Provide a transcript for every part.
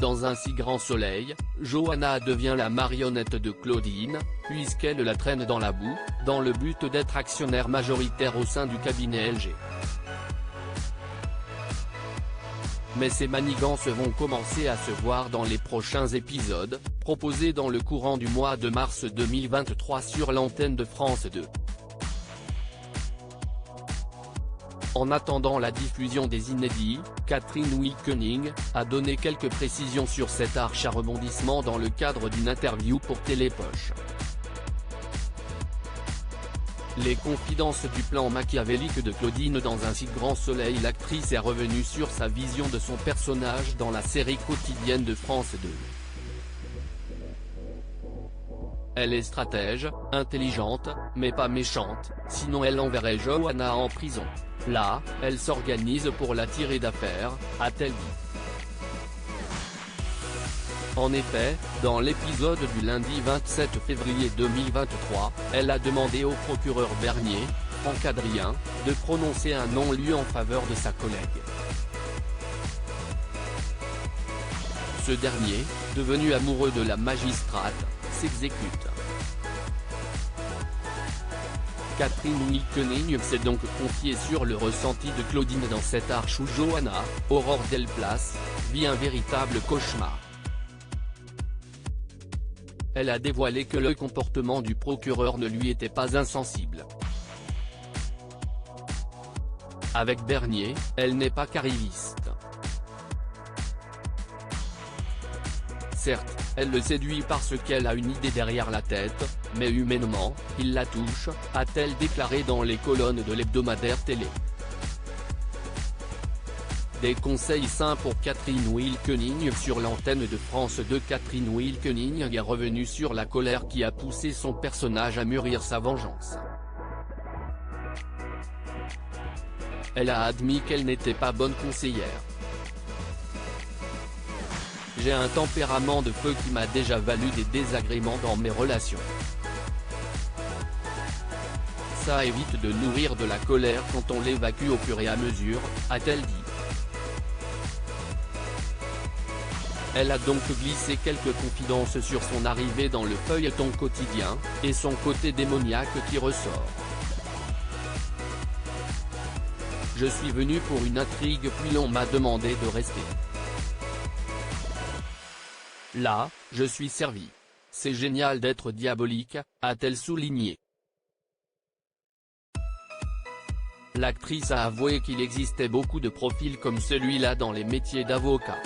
dans un si grand soleil, Johanna devient la marionnette de Claudine, puisqu'elle la traîne dans la boue, dans le but d'être actionnaire majoritaire au sein du cabinet LG. Mais ces manigances vont commencer à se voir dans les prochains épisodes, proposés dans le courant du mois de mars 2023 sur l'antenne de France 2. En attendant la diffusion des inédits, Catherine Wilkening a donné quelques précisions sur cette arche à rebondissement dans le cadre d'une interview pour Télépoche. Les confidences du plan machiavélique de Claudine dans un si grand soleil. L'actrice est revenue sur sa vision de son personnage dans la série quotidienne de France 2. Elle est stratège, intelligente, mais pas méchante, sinon elle enverrait Johanna en prison. Là, elle s'organise pour la tirer d'affaire, a-t-elle dit. En effet, dans l'épisode du lundi 27 février 2023, elle a demandé au procureur Bernier, Franck Adrien, de prononcer un non-lieu en faveur de sa collègue. Ce dernier, devenu amoureux de la magistrate, s'exécute. Catherine Wilkening s'est donc confiée sur le ressenti de Claudine dans cette arche où Johanna, Aurore Delplace, vit un véritable cauchemar. Elle a dévoilé que le comportement du procureur ne lui était pas insensible. Avec Bernier, elle n'est pas carriviste. Certes, elle le séduit parce qu'elle a une idée derrière la tête, mais humainement, il la touche, a-t-elle déclaré dans les colonnes de l'hebdomadaire télé. Des conseils sains pour Catherine Wilkening sur l'antenne de France 2. Catherine Wilkening est revenue sur la colère qui a poussé son personnage à mûrir sa vengeance. Elle a admis qu'elle n'était pas bonne conseillère. J'ai un tempérament de feu qui m'a déjà valu des désagréments dans mes relations. Ça évite de nourrir de la colère quand on l'évacue au fur et à mesure, a-t-elle dit. Elle a donc glissé quelques confidences sur son arrivée dans le feuilleton quotidien, et son côté démoniaque qui ressort. Je suis venu pour une intrigue puis l'on m'a demandé de rester. Là, je suis servi. C'est génial d'être diabolique, a-t-elle souligné. L'actrice a avoué qu'il existait beaucoup de profils comme celui-là dans les métiers d'avocat.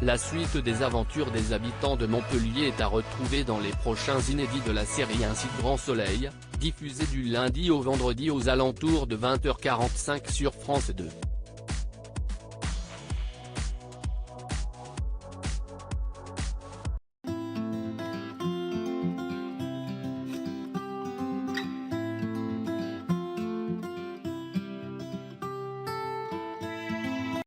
La suite des aventures des habitants de Montpellier est à retrouver dans les prochains inédits de la série Un si grand soleil, diffusée du lundi au vendredi aux alentours de 20h45 sur France 2.